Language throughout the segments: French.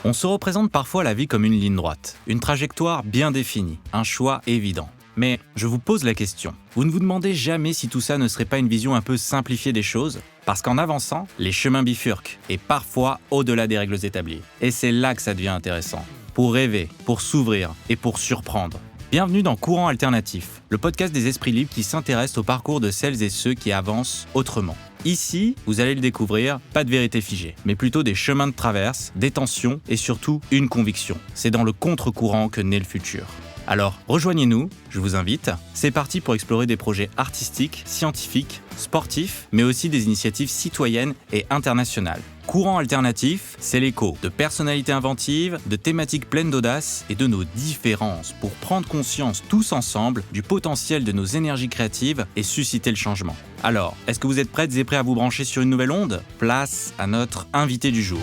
On se représente parfois la vie comme une ligne droite, une trajectoire bien définie, un choix évident. Mais je vous pose la question, vous ne vous demandez jamais si tout ça ne serait pas une vision un peu simplifiée des choses ? Parce qu'en avançant, les chemins bifurquent, et parfois au-delà des règles établies. Et c'est là que ça devient intéressant. Pour rêver, pour s'ouvrir et pour surprendre. Bienvenue dans Courant Alternatif, le podcast des esprits libres qui s'intéresse au parcours de celles et ceux qui avancent autrement. Ici, vous allez le découvrir, pas de vérité figée, mais plutôt des chemins de traverse, des tensions et surtout une conviction. C'est dans le contre-courant que naît le futur. Alors, rejoignez-nous, je vous invite. C'est parti pour explorer des projets artistiques, scientifiques, sportifs, mais aussi des initiatives citoyennes et internationales. Courant Alternatif, c'est l'écho de personnalités inventives, de thématiques pleines d'audace et de nos différences pour prendre conscience tous ensemble du potentiel de nos énergies créatives et susciter le changement. Alors, est-ce que vous êtes prêtes et prêts à vous brancher sur une nouvelle onde ? Place à notre invité du jour.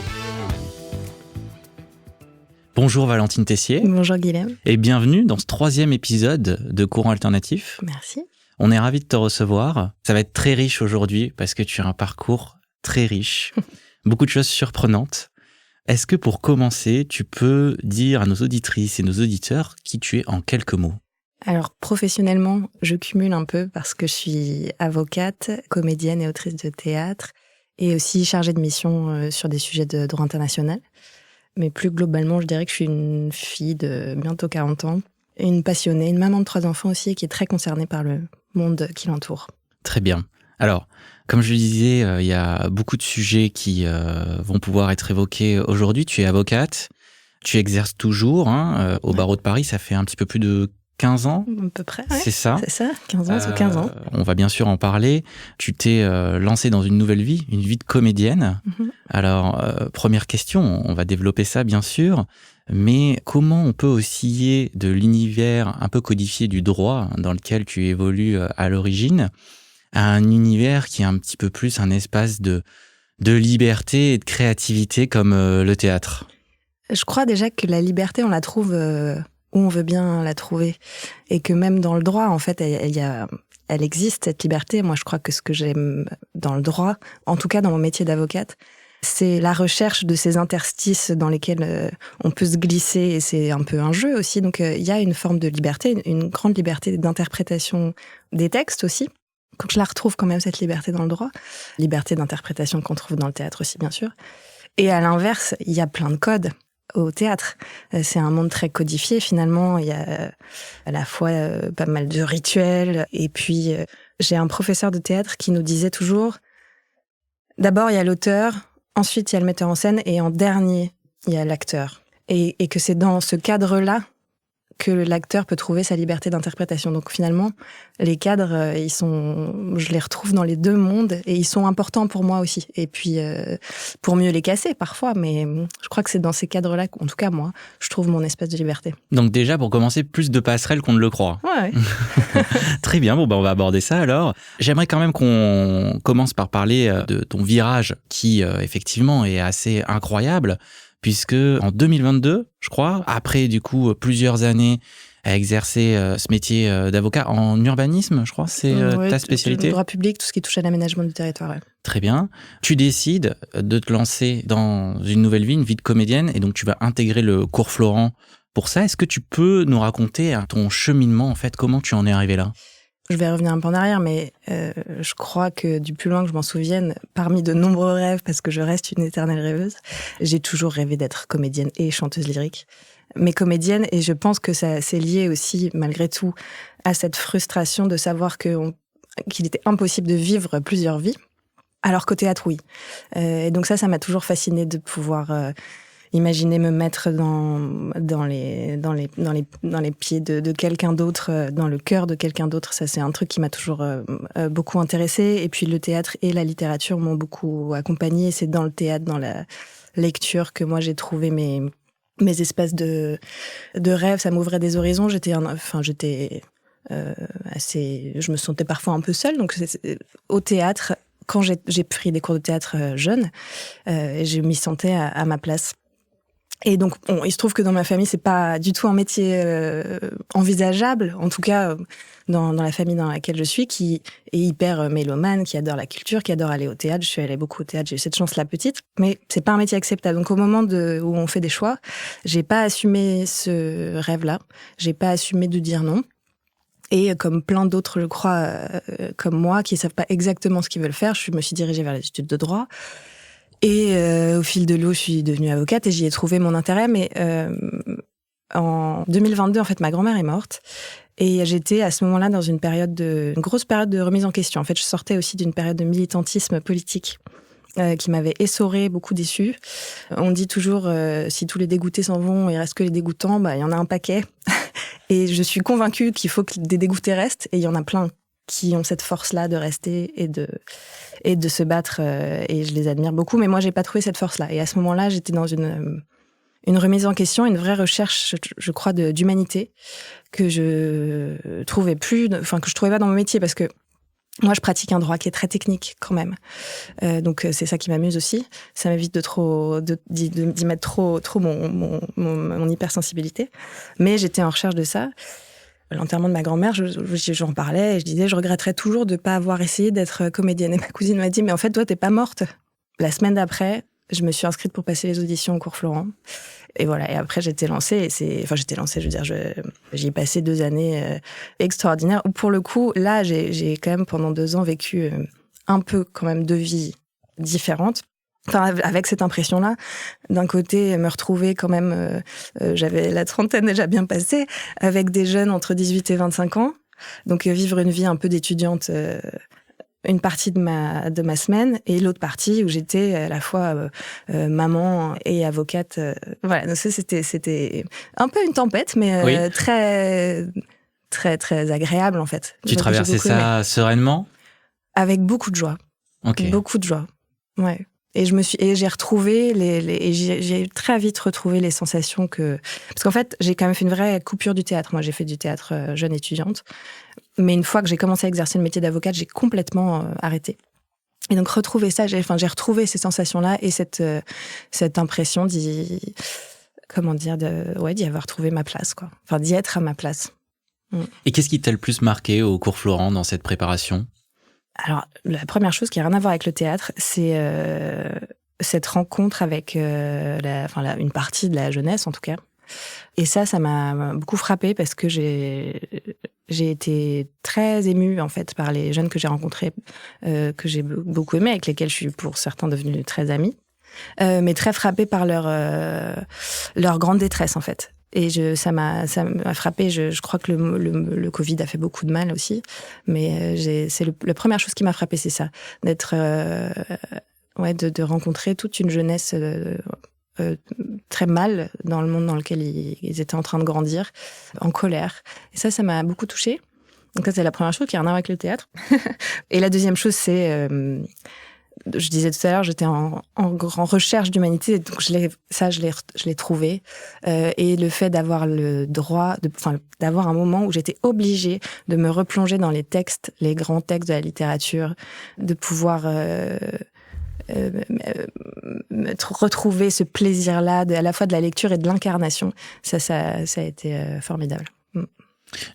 Bonjour Valentine Tessier. Bonjour Guilhem. Et bienvenue dans ce 3e épisode de Courant Alternatif. Merci. On est ravis de te recevoir. Ça va être très riche aujourd'hui parce que tu as un parcours très riche. Beaucoup de choses surprenantes. Est-ce que pour commencer, tu peux dire à nos auditrices et nos auditeurs qui tu es en quelques mots ? Alors professionnellement, je cumule un peu parce que je suis avocate, comédienne et autrice de théâtre et aussi chargée de mission sur des sujets de droit international. Mais plus globalement, je dirais que je suis une fille de bientôt 40 ans, une passionnée, une maman de 3 enfants aussi, qui est très concernée par le monde qui l'entoure. Très bien. Alors, comme je le disais, il y a beaucoup de sujets qui vont pouvoir être évoqués aujourd'hui. Tu es avocate, tu exerces toujours au barreau de Paris, ça fait un petit peu plus de 15 ans. À peu près, ouais. C'est ça. C'est ça, 15 ans, c'est 15 ans. On va bien sûr en parler. Tu t'es lancée dans une nouvelle vie, une vie de comédienne. Mm-hmm. Alors, première question, on va développer ça bien sûr, mais comment on peut osciller de l'univers un peu codifié du droit dans lequel tu évolues à l'origine à un univers qui est un petit peu plus un espace de liberté et de créativité comme le théâtre ? Je crois déjà que la liberté, on la trouve où on veut bien la trouver. Et que même dans le droit, en fait, elle existe, cette liberté. Moi, je crois que ce que j'aime dans le droit, en tout cas dans mon métier d'avocate, c'est la recherche de ces interstices dans lesquels on peut se glisser. Et c'est un peu un jeu aussi. Donc, il y a une forme de liberté, une grande liberté d'interprétation des textes aussi. Donc, je la retrouve quand même, cette liberté dans le droit. Liberté d'interprétation qu'on trouve dans le théâtre aussi, bien sûr. Et à l'inverse, il y a plein de codes au théâtre. C'est un monde très codifié, finalement. Il y a à la fois pas mal de rituels. Et puis, j'ai un professeur de théâtre qui nous disait toujours, d'abord, il y a l'auteur, ensuite, il y a le metteur en scène, et en dernier, il y a l'acteur. Et que c'est dans ce cadre-là que l'acteur peut trouver sa liberté d'interprétation. Donc finalement, les cadres, je les retrouve dans les deux mondes et ils sont importants pour moi aussi. Et puis, pour mieux les casser parfois, mais je crois que c'est dans ces cadres-là, en tout cas moi, je trouve mon espace de liberté. Donc déjà, pour commencer, plus de passerelles qu'on ne le croit. Ouais. Très bien, on va aborder ça alors. J'aimerais quand même qu'on commence par parler de ton virage qui, effectivement, est assez incroyable. Puisque en 2022, je crois, après du coup plusieurs années à exercer ce métier d'avocat en urbanisme, je crois, c'est ta spécialité. Le droit public, tout ce qui touche à l'aménagement du territoire. Ouais. Très bien. Tu décides de te lancer dans une nouvelle vie, une vie de comédienne, et donc tu vas intégrer le cours Florent pour ça. Est-ce que tu peux nous raconter ton cheminement, en fait, comment tu en es arrivé là ? Je vais revenir un peu en arrière, mais je crois que du plus loin que je m'en souvienne, parmi de nombreux rêves, parce que je reste une éternelle rêveuse, j'ai toujours rêvé d'être comédienne et chanteuse lyrique. Mais comédienne, et je pense que ça c'est lié aussi, malgré tout, à cette frustration de savoir qu'il était impossible de vivre plusieurs vies, alors qu'au théâtre, oui. Et donc ça m'a toujours fascinée de pouvoir imaginer me mettre dans les pieds de quelqu'un d'autre, dans le cœur de quelqu'un d'autre. Ça, c'est un truc qui m'a toujours beaucoup intéressée. Et puis, le théâtre et la littérature m'ont beaucoup accompagnée. C'est dans le théâtre, dans la lecture que moi, j'ai trouvé mes espaces de rêve. Ça m'ouvrait des horizons. Je me sentais parfois un peu seule. Donc, au théâtre, quand j'ai pris des cours de théâtre jeune, je m'y sentais à ma place. Et donc, il se trouve que dans ma famille, c'est pas du tout un métier envisageable, en tout cas dans la famille dans laquelle je suis, qui est hyper mélomane, qui adore la culture, qui adore aller au théâtre. Je suis allée beaucoup au théâtre, j'ai eu cette chance-là petite, mais c'est pas un métier acceptable. Donc, au moment où on fait des choix, j'ai pas assumé ce rêve-là, j'ai pas assumé de dire non. Et comme plein d'autres, je crois, comme moi, qui savent pas exactement ce qu'ils veulent faire, je me suis dirigée vers les études de droit. Et au fil de l'eau, je suis devenue avocate et j'y ai trouvé mon intérêt. Mais en 2022, en fait, ma grand-mère est morte. Et j'étais à ce moment-là dans une grosse période de remise en question. En fait, je sortais aussi d'une période de militantisme politique qui m'avait essorée, beaucoup déçue. On dit toujours, si tous les dégoûtés s'en vont, il reste que les dégoûtants. Bah, il y en a un paquet. Et je suis convaincue qu'il faut que des dégoûtés restent. Et il y en a plein qui ont cette force-là de rester et de se battre. Et je les admire beaucoup. Mais moi, j'ai pas trouvé cette force-là. Et à ce moment-là, j'étais dans une remise en question, une vraie recherche, je crois, d'humanité que je trouvais que je trouvais pas dans mon métier, parce que moi, je pratique un droit qui est très technique quand même. Donc, c'est ça qui m'amuse aussi. Ça m'évite d'y mettre trop mon hypersensibilité. Mais j'étais en recherche de ça. L'enterrement de ma grand-mère, j'en parlais et je disais, je regretterais toujours de ne pas avoir essayé d'être comédienne. Et ma cousine m'a dit, mais en fait, toi, t'es pas morte. La semaine d'après, je me suis inscrite pour passer les auditions au Cours Florent. Et voilà. Et après, j'étais lancée. Je veux dire, j'y ai passé 2 années extraordinaires. Où pour le coup, là, j'ai quand même pendant 2 ans vécu un peu quand même 2 vies différentes. Enfin, avec cette impression-là, d'un côté, me retrouver quand même, j'avais la trentaine déjà bien passée, avec des jeunes entre 18 et 25 ans. Donc, vivre une vie un peu d'étudiante, une partie de ma semaine, et l'autre partie où j'étais à la fois maman et avocate. Voilà, donc c'était un peu une tempête, mais oui. Très, très, très agréable, en fait. Tu traversais ça sereinement ? Avec beaucoup de joie. Okay. Beaucoup de joie, ouais. Et j'ai retrouvé j'ai très vite retrouvé les sensations parce qu'en fait, j'ai quand même fait une vraie coupure du théâtre. Moi, j'ai fait du théâtre jeune étudiante. Mais une fois que j'ai commencé à exercer le métier d'avocate, j'ai complètement arrêté. Et donc, retrouver ça, j'ai retrouvé ces sensations-là et cette impression d'y avoir trouvé ma place, quoi. Enfin, d'y être à ma place. Et qu'est-ce qui t'a le plus marqué au Cours Florent dans cette préparation ? Alors, la première chose qui n'a rien à voir avec le théâtre, c'est cette rencontre avec une partie de la jeunesse, en tout cas. Et ça m'a beaucoup frappée parce que j'ai été très émue, en fait, par les jeunes que j'ai rencontrés, que j'ai beaucoup aimés, avec lesquels je suis, pour certains, devenue très amie. Mais très frappée par leur grande détresse, en fait. Et ça m'a frappée. Je crois que le Covid a fait beaucoup de mal aussi. Mais c'est la première chose qui m'a frappée, c'est ça. D'être, de rencontrer toute une jeunesse très mal dans le monde dans lequel ils étaient en train de grandir, en colère. Et ça m'a beaucoup touchée. Donc ça, c'est la première chose qui a rien à voir avec le théâtre. Et la deuxième chose, c'est... je disais tout à l'heure, j'étais en recherche d'humanité, donc je l'ai trouvé. Et le fait d'avoir le droit, d'avoir un moment où j'étais obligée de me replonger dans les textes, les grands textes de la littérature, de pouvoir retrouver ce plaisir-là, à la fois de la lecture et de l'incarnation, ça a été formidable.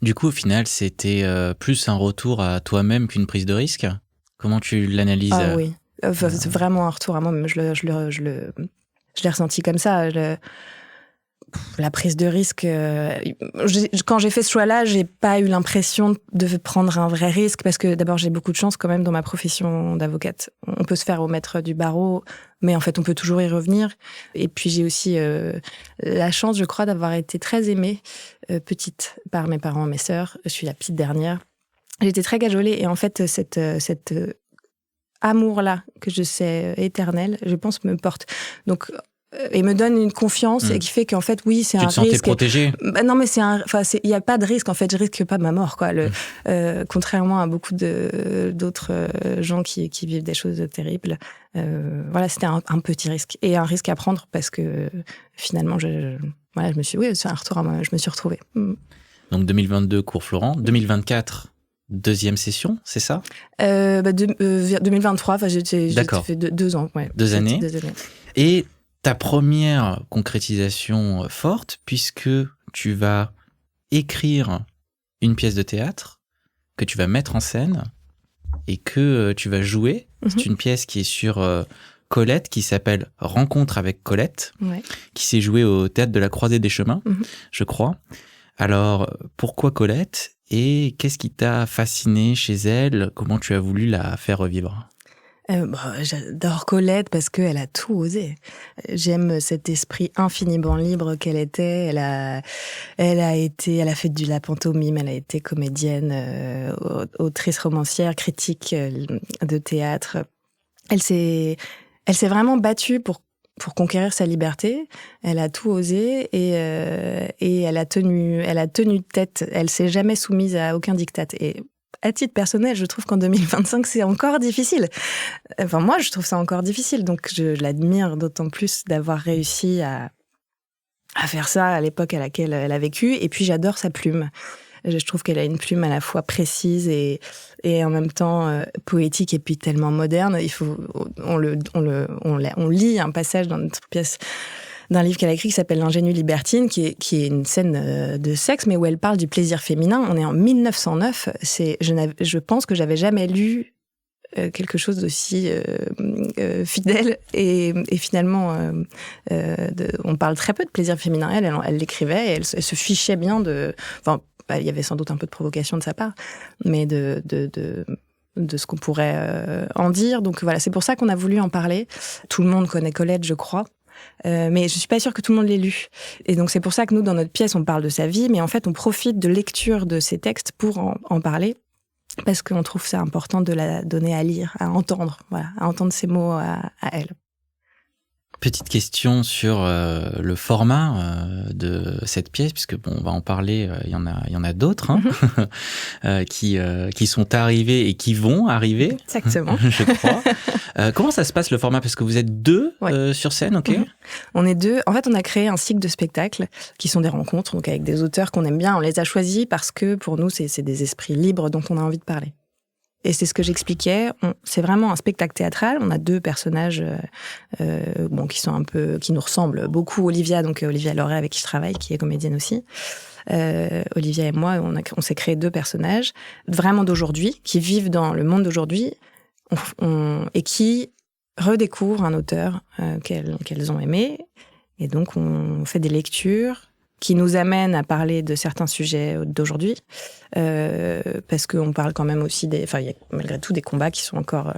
Du coup, au final, c'était plus un retour à toi-même qu'une prise de risque ? Comment tu l'analyses ? Ah oui. C'est vraiment un retour à moi, mais je l'ai ressenti comme ça. La prise de risque, quand j'ai fait ce choix-là, j'ai pas eu l'impression de prendre un vrai risque, parce que d'abord, j'ai beaucoup de chance quand même dans ma profession d'avocate. On peut se faire omettre du barreau, mais en fait, on peut toujours y revenir. Et puis, j'ai aussi la chance, je crois, d'avoir été très aimée petite par mes parents, mes sœurs. Je suis la petite dernière. J'étais très cajolée, et en fait, cette amour-là, que je sais éternel, je pense, me porte. Donc, et me donne une confiance et qui fait qu'en fait, oui, c'est un risque. Tu te sentais protégée ? Non, mais il n'y a pas de risque. En fait, je risque pas ma mort, quoi. Contrairement à beaucoup d'autres gens qui vivent des choses terribles. Voilà, c'était un petit risque. Et un risque à prendre parce que finalement, je me suis, c'est un retour à moi, je me suis retrouvée. Donc 2022, Cours Florent. 2024, deuxième session, c'est ça ? 2023, j'ai fait 2 ans. Ouais, 2 années. 2 années. Et ta première concrétisation forte, puisque tu vas écrire une pièce de théâtre que tu vas mettre en scène et que tu vas jouer. C'est une pièce qui est sur Colette, qui s'appelle Rencontre avec Colette, qui s'est jouée au Théâtre de la Croisée des Chemins, je crois. Alors, pourquoi Colette et qu'est-ce qui t'a fasciné chez elle? Comment tu as voulu la faire revivre? J'adore Colette parce qu'elle a tout osé. J'aime cet esprit infiniment libre qu'elle était. Elle a fait de la pantomime, elle a été comédienne, autrice romancière, critique de théâtre. Elle s'est vraiment battue pour conquérir sa liberté. Elle a tout osé et elle a tenu tête. Elle s'est jamais soumise à aucun diktat. Et à titre personnel, je trouve qu'en 2025, c'est encore difficile. Enfin, moi, je trouve ça encore difficile. Donc, je l'admire d'autant plus d'avoir réussi à faire ça à l'époque à laquelle elle a vécu. Et puis, j'adore sa plume. Je trouve qu'elle a une plume à la fois précise et en même temps poétique et puis tellement moderne. On lit un passage dans notre pièce d'un livre qu'elle a écrit qui s'appelle L'ingénue libertine, qui est une scène de sexe, mais où elle parle du plaisir féminin. On est en 1909. Je pense que j'avais jamais lu quelque chose d'aussi fidèle et finalement on parle très peu de plaisir féminin. Elle l'écrivait et elle se fichait bien de... Enfin, il y avait sans doute un peu de provocation de sa part, mais de ce qu'on pourrait en dire. Donc voilà, c'est pour ça qu'on a voulu en parler. Tout le monde connaît Colette, je crois. Mais je suis pas sûre que tout le monde l'ait lu. Et donc c'est pour ça que nous, dans notre pièce, on parle de sa vie, mais en fait, on profite de lecture de ses textes pour en parler, parce qu'on trouve ça important de la donner à lire, à entendre, voilà, à entendre ces mots à elle. Petite question sur le format de cette pièce, puisque bon, on va en parler, il y en a d'autres qui sont arrivés et qui vont arriver. Exactement. Je crois. Comment ça se passe le format? Parce que vous êtes deux sur scène, ok? On est deux. En fait, on a créé un cycle de spectacles qui sont des rencontres, donc avec des auteurs qu'on aime bien. On les a choisis parce que pour nous, c'est des esprits libres dont on a envie de parler. Et c'est ce que j'expliquais. C'est vraiment un spectacle théâtral. On a deux personnages, qui nous ressemblent beaucoup. Olivia Loret, avec qui je travaille, qui est comédienne aussi. Olivia et moi, on s'est créé deux personnages vraiment d'aujourd'hui, qui vivent dans le monde d'aujourd'hui, et qui redécouvrent un auteur qu'elles ont aimé. Et donc, on fait des lectures qui nous amène à parler de certains sujets d'aujourd'hui, parce qu'on parle quand même aussi il y a malgré tout des combats qui sont encore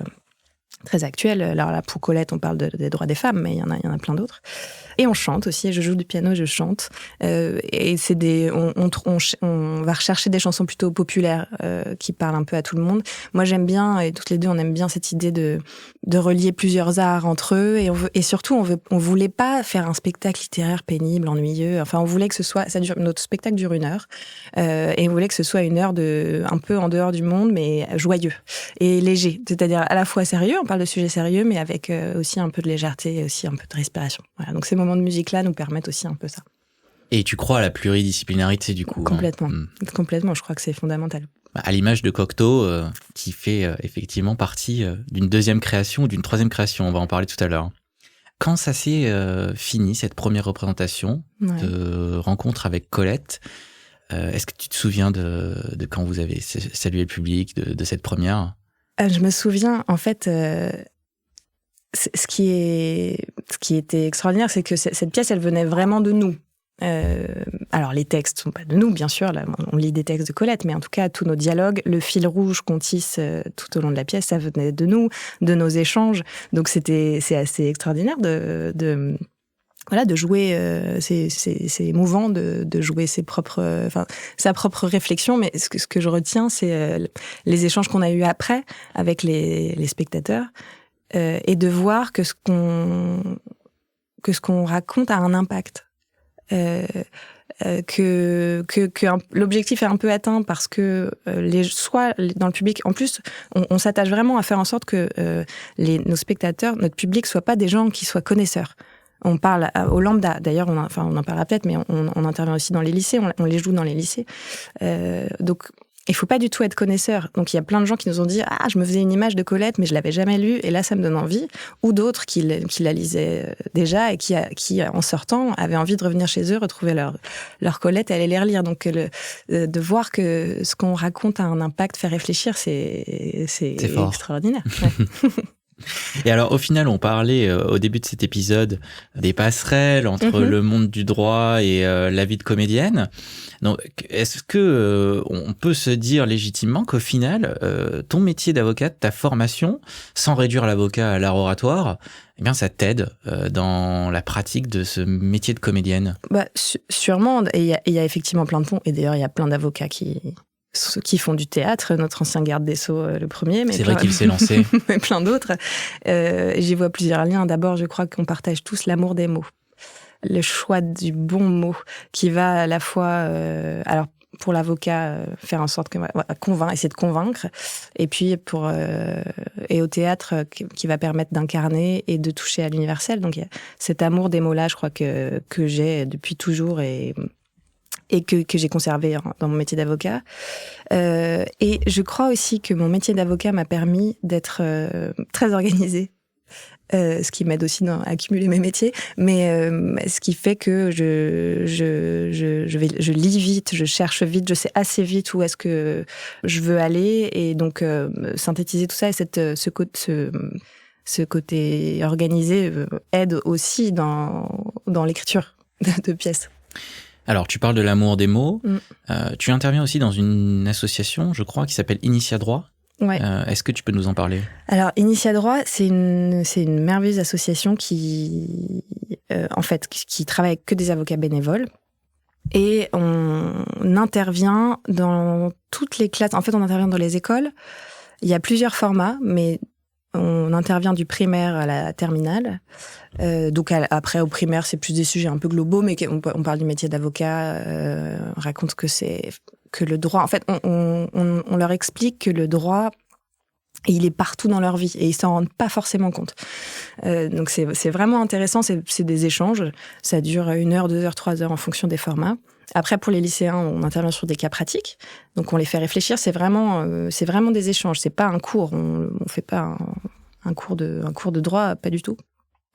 très actuels. Alors là, pour Colette, on parle des droits des femmes, mais il y en a plein d'autres. Et on chante aussi, je joue du piano et je chante. Et c'est on va rechercher des chansons plutôt populaires qui parlent un peu à tout le monde. Moi, j'aime bien, et toutes les deux, on aime bien cette idée de relier plusieurs arts entre eux. Et surtout, on voulait pas faire un spectacle littéraire pénible, ennuyeux. Enfin, on voulait que notre spectacle dure 1 heure. Et on voulait que ce soit 1 heure un peu en dehors du monde, mais joyeux et léger. C'est-à-dire à la fois sérieux, on parle de sujets sérieux, mais avec aussi un peu de légèreté et aussi un peu de respiration. Voilà. Donc ces moments de musique-là nous permettent aussi un peu ça. Et tu crois à la pluridisciplinarité du coup? Complètement. Complètement, je crois que c'est fondamental. À l'image de Cocteau, qui fait effectivement partie d'une deuxième création ou d'une troisième création, on va en parler tout à l'heure. Quand ça s'est fini, cette première représentation de Rencontre avec Colette, est-ce que tu te souviens de quand vous avez salué le public, de cette première? Je me souviens, en fait, ce qui était extraordinaire, c'est que cette pièce, elle venait vraiment de nous. Alors, les textes sont pas de nous, bien sûr. Là, on lit des textes de Colette, mais en tout cas, tous nos dialogues, le fil rouge qu'on tisse tout au long de la pièce, ça venait de nous, de nos échanges. Donc, c'est assez extraordinaire de jouer, c'est émouvant de jouer sa propre réflexion. Mais ce que je retiens, c'est les échanges qu'on a eus après avec les spectateurs, et de voir que ce qu'on raconte a un impact. Que l'objectif est un peu atteint parce que soit dans le public, en plus, on s'attache vraiment à faire en sorte que nos spectateurs, notre public, soient pas des gens qui soient connaisseurs. On parle au lambda. D'ailleurs, on en parlera peut-être, mais on intervient aussi dans les lycées. On les joue dans les lycées. Donc, Il faut pas du tout être connaisseur. Donc, il y a plein de gens qui nous ont dit « Ah, je me faisais une image de Colette, mais je l'avais jamais lue, et là, ça me donne envie. » Ou d'autres qui la lisaient déjà et qui, en sortant, avaient envie de revenir chez eux, retrouver leur Colette et aller les relire. Donc, de voir que ce qu'on raconte a un impact, fait réfléchir, c'est fort. extraordinaire. Ouais. Et alors, au final, on parlait au début de cet épisode des passerelles entre le monde du droit et la vie de comédienne. Donc, est-ce que on peut se dire légitimement qu'au final, ton métier d'avocate, ta formation, sans réduire l'avocat à l'art oratoire, eh bien, ça t'aide dans la pratique de ce métier de comédienne? Bah, sûrement. Et il y a effectivement plein de ponts. Et d'ailleurs, il y a plein d'avocats qui font du théâtre, notre ancien garde des Sceaux, le premier. C'est vrai qu'il s'est lancé. Mais plein d'autres. J'y vois plusieurs liens. D'abord, je crois qu'on partage tous l'amour des mots. Le choix du bon mot qui va à la fois... alors, pour l'avocat, faire en sorte que essayer de convaincre, et puis et au théâtre qui va permettre d'incarner et de toucher à l'universel. Donc, il y a cet amour des mots-là, je crois que j'ai depuis toujours et que j'ai conservé dans mon métier d'avocat. Et je crois aussi que mon métier d'avocat m'a permis d'être très organisée, ce qui m'aide aussi à accumuler mes métiers, mais ce qui fait que je lis vite, je cherche vite, je sais assez vite où est-ce que je veux aller, et donc synthétiser tout ça et ce côté organisé aide aussi dans l'écriture de pièces. Alors, tu parles de l'amour des mots. Tu interviens aussi dans une association, je crois, qui s'appelle Initia Droit. Ouais. Est-ce que tu peux nous en parler? Alors, Initia Droit, c'est une merveilleuse association qui travaille avec que des avocats bénévoles. Et on intervient dans toutes les classes. En fait, on intervient dans les écoles. Il y a plusieurs formats, mais on intervient du primaire à la terminale. Donc après, au primaire, c'est plus des sujets un peu globaux, mais on parle du métier d'avocat, on raconte que le droit... En fait, on leur explique que le droit, il est partout dans leur vie et ils s'en rendent pas forcément compte. Donc c'est vraiment intéressant, c'est des échanges. Ça dure 1 heure, 2 heures, 3 heures en fonction des formats. Après, pour les lycéens, on intervient sur des cas pratiques. Donc, on les fait réfléchir. C'est vraiment des échanges. C'est pas un cours. On fait pas un cours de droit, pas du tout.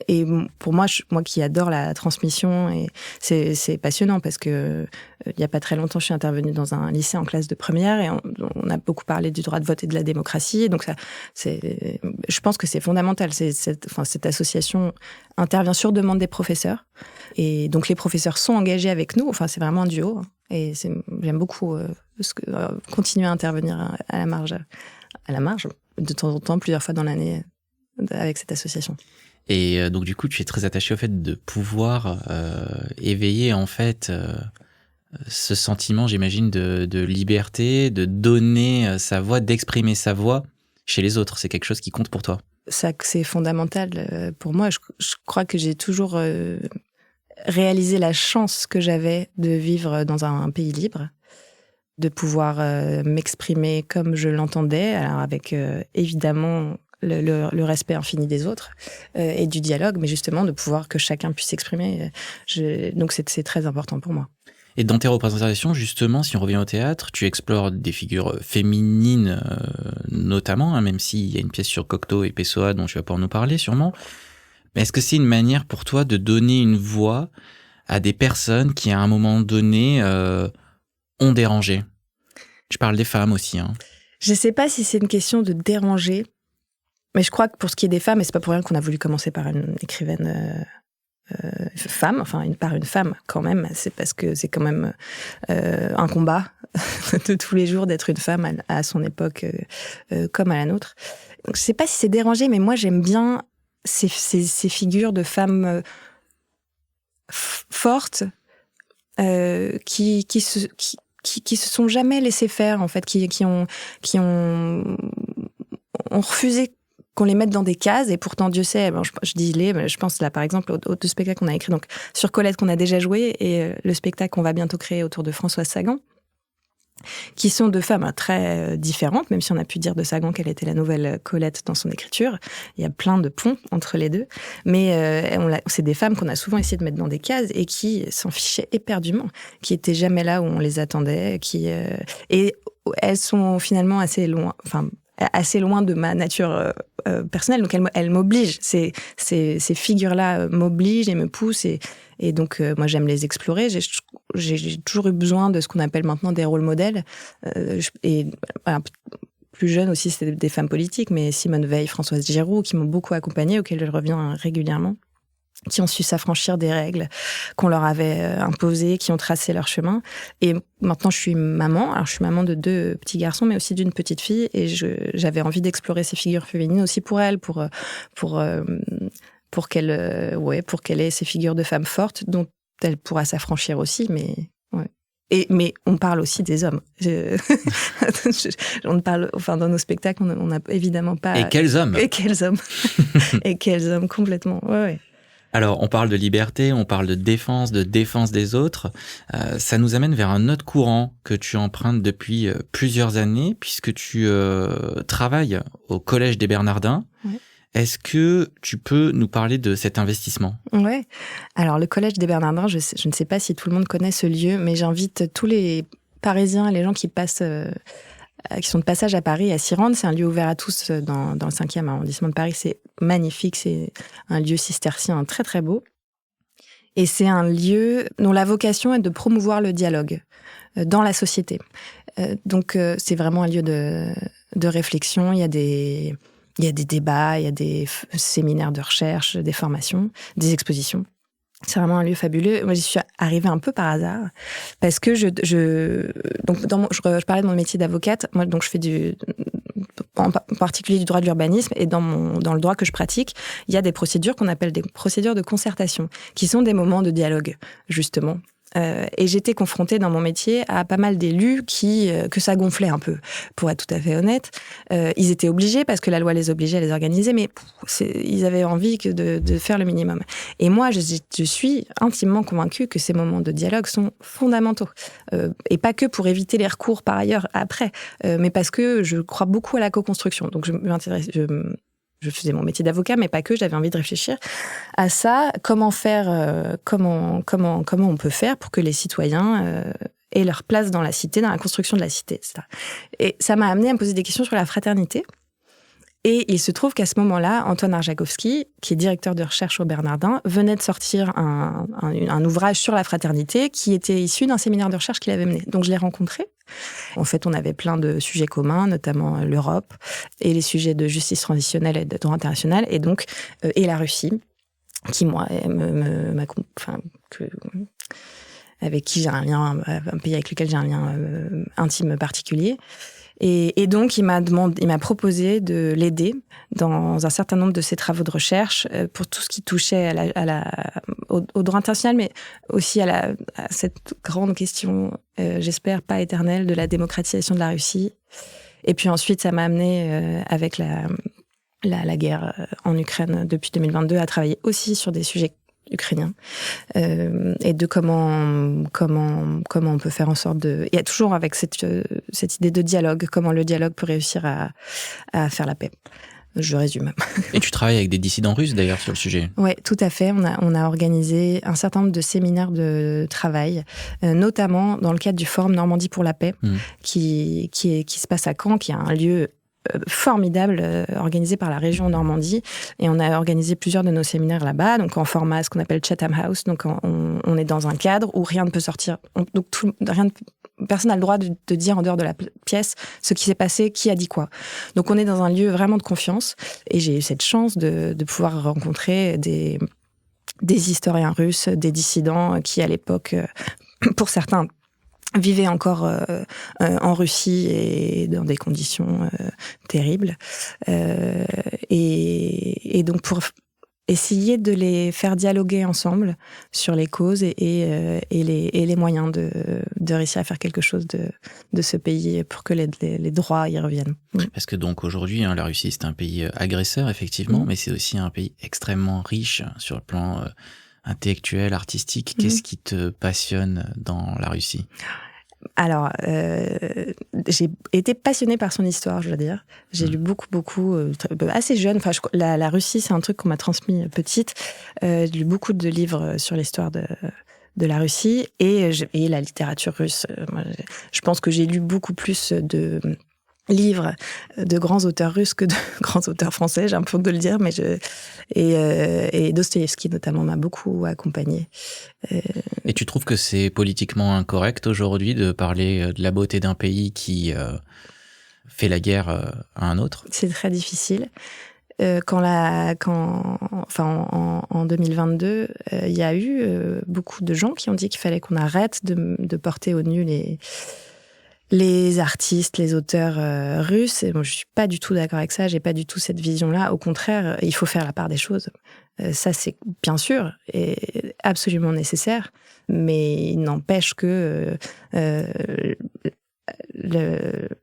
Et pour moi qui adore la transmission, et c'est passionnant parce que il y a pas très longtemps, je suis intervenue dans un lycée en classe de première et on a beaucoup parlé du droit de vote et de la démocratie. Et donc je pense que c'est fondamental. Cette association intervient sur demande des professeurs, et donc les professeurs sont engagés avec nous. Enfin, c'est vraiment un duo. Et j'aime beaucoup continuer à intervenir à la marge, de temps en temps, plusieurs fois dans l'année, avec cette association. Et donc, du coup, tu es très attaché au fait de pouvoir éveiller, en fait, ce sentiment, j'imagine, de liberté, de donner sa voix, d'exprimer sa voix chez les autres. C'est quelque chose qui compte pour toi? Ça, c'est fondamental pour moi. Je crois que j'ai toujours réalisé la chance que j'avais de vivre dans un pays libre, de pouvoir m'exprimer comme je l'entendais, alors avec évidemment... Le respect infini des autres et du dialogue, mais justement de pouvoir que chacun puisse s'exprimer. Donc c'est très important pour moi. Et dans tes représentations, justement, si on revient au théâtre, tu explores des figures féminines notamment, même s'il y a une pièce sur Cocteau et Pessoa dont tu vas pouvoir nous parler sûrement. Mais est-ce que c'est une manière pour toi de donner une voix à des personnes qui, à un moment donné, ont dérangé? Je parle des femmes aussi. Je ne sais pas si c'est une question de déranger. Mais je crois que pour ce qui est des femmes, et c'est pas pour rien qu'on a voulu commencer par une écrivaine femme, par une femme quand même, c'est parce que c'est quand même un combat de tous les jours d'être une femme à son époque comme à la nôtre. Donc, je sais pas si c'est dérangé, mais moi j'aime bien ces figures de femmes fortes qui se sont jamais laissées faire, en fait, qui ont refusé qu'on les mette dans des cases, et pourtant Dieu sait, je dis mais je pense là par exemple aux 2 spectacles qu'on a écrits, donc sur Colette qu'on a déjà joué, et le spectacle qu'on va bientôt créer autour de Françoise Sagan, qui sont 2 femmes très différentes, même si on a pu dire de Sagan qu'elle était la nouvelle Colette dans son écriture. Il y a plein de ponts entre les deux, mais c'est des femmes qu'on a souvent essayé de mettre dans des cases et qui s'en fichaient éperdument, qui étaient jamais là où on les attendait, et elles sont finalement assez loin de ma nature personnelle, donc elles m'obligent. Ces figures-là m'obligent et me poussent, et donc moi j'aime les explorer. J'ai toujours eu besoin de ce qu'on appelle maintenant des rôles modèles, plus jeune aussi, c'était des femmes politiques, mais Simone Veil, Françoise Giroud, qui m'ont beaucoup accompagnée, auxquelles je reviens régulièrement, qui ont su s'affranchir des règles qu'on leur avait imposées, qui ont tracé leur chemin. Et maintenant, je suis maman. Alors, je suis maman de 2 petits garçons, mais aussi d'une petite fille. Et j'avais envie d'explorer ces figures féminines aussi pour elles, pour qu'elle ait ces figures de femmes fortes dont elle pourra s'affranchir aussi, mais ouais. Mais on parle aussi des hommes. On parle, dans nos spectacles, on n'a évidemment pas. Et quels hommes. Et quels hommes. Et quels hommes, complètement. Ouais. Alors, on parle de liberté, on parle de défense des autres. Ça nous amène vers un autre courant que tu empruntes depuis plusieurs années, puisque tu travailles au Collège des Bernardins. Ouais. Est-ce que tu peux nous parler de cet investissement ? Ouais. Alors, le Collège des Bernardins, je ne sais pas si tout le monde connaît ce lieu, mais j'invite tous les Parisiens et les gens qui passent, qui sont de passage à Paris à s'y rendre. C'est un lieu ouvert à tous dans le 5e arrondissement de Paris. C'est magnifique. C'est un lieu cistercien très, très beau. Et c'est un lieu dont la vocation est de promouvoir le dialogue dans la société. Donc, c'est vraiment un lieu de réflexion. Il y a des débats, il y a des séminaires de recherche, des formations, des expositions. C'est vraiment un lieu fabuleux. Moi, j'y suis arrivée un peu par hasard parce que je parlais de mon métier d'avocate. Moi, donc, je fais en particulier du droit de l'urbanisme, et dans le droit que je pratique, il y a des procédures qu'on appelle des procédures de concertation, qui sont des moments de dialogue, justement. Et j'étais confrontée dans mon métier à pas mal d'élus que ça gonflait un peu, pour être tout à fait honnête. Ils étaient obligés, parce que la loi les obligeait à les organiser, mais ils avaient envie de faire le minimum. Et moi, je suis intimement convaincue que ces moments de dialogue sont fondamentaux. Et pas que pour éviter les recours par ailleurs après, mais parce que je crois beaucoup à la co-construction. Donc je faisais mon métier d'avocat, mais pas que. J'avais envie de réfléchir à ça. Comment faire, comment on peut faire pour que les citoyens aient leur place dans la cité, dans la construction de la cité, etc. Et ça m'a amené à me poser des questions sur la fraternité. Et il se trouve qu'à ce moment-là, Antoine Arjakovski, qui est directeur de recherche au Bernardin, venait de sortir un ouvrage sur la fraternité qui était issu d'un séminaire de recherche qu'il avait mené. Donc je l'ai rencontré. En fait, on avait plein de sujets communs, notamment l'Europe et les sujets de justice transitionnelle et de droit international, et donc et la Russie, qui moi avec qui j'ai un lien, un pays avec lequel j'ai un lien intime particulier. Et donc, il m'a proposé de l'aider dans un certain nombre de ses travaux de recherche pour tout ce qui touchait au droit international, mais aussi à cette grande question, j'espère pas éternelle, de la démocratisation de la Russie. Et puis ensuite, ça m'a amené avec la guerre en Ukraine depuis 2022 à travailler aussi sur des sujets ukrainien, et de comment on peut faire en sorte de... Il y a toujours avec cette idée de dialogue, comment le dialogue peut réussir à faire la paix. Je résume. Et tu travailles avec des dissidents russes d'ailleurs sur le sujet. Oui, tout à fait. On a organisé un certain nombre de séminaires de travail, notamment dans le cadre du Forum Normandie pour la paix, qui se passe à Caen, qui est un lieu formidable, organisé par la région Normandie, et on a organisé plusieurs de nos séminaires là-bas, donc en format ce qu'on appelle Chatham House, donc on est dans un cadre où rien ne peut sortir, personne n'a le droit de dire en dehors de la pièce ce qui s'est passé, qui a dit quoi. Donc on est dans un lieu vraiment de confiance, et j'ai eu cette chance de pouvoir rencontrer des historiens russes, des dissidents qui à l'époque, pour certains, vivaient encore en Russie et dans des conditions terribles. Et donc pour essayer de les faire dialoguer ensemble sur les causes et les moyens de réussir à faire quelque chose de ce pays pour que les droits y reviennent. Parce que donc aujourd'hui, la Russie, c'est un pays agresseur, effectivement, mais c'est aussi un pays extrêmement riche sur le plan intellectuel, artistique. Qu'est-ce qui te passionne dans la Russie ? Alors, j'ai été passionnée par son histoire, je dois dire. J'ai lu beaucoup, assez jeune. Enfin, la Russie, c'est un truc qu'on m'a transmis petite. J'ai lu beaucoup de livres sur l'histoire de la Russie et la littérature russe. Moi, je pense que j'ai lu beaucoup plus de livres de grands auteurs russes que de grands auteurs français, j'ai un peu honte de le dire, et Dostoïevski notamment m'a beaucoup accompagnée. Et tu trouves que c'est politiquement incorrect aujourd'hui de parler de la beauté d'un pays qui fait la guerre à un autre ? C'est très difficile. En 2022, il y a eu beaucoup de gens qui ont dit qu'il fallait qu'on arrête de porter au nu les artistes, les auteurs russes. Et moi, je suis pas du tout d'accord avec ça. J'ai pas du tout cette vision-là. Au contraire, il faut faire la part des choses. Ça, c'est bien sûr et absolument nécessaire. Mais il n'empêche que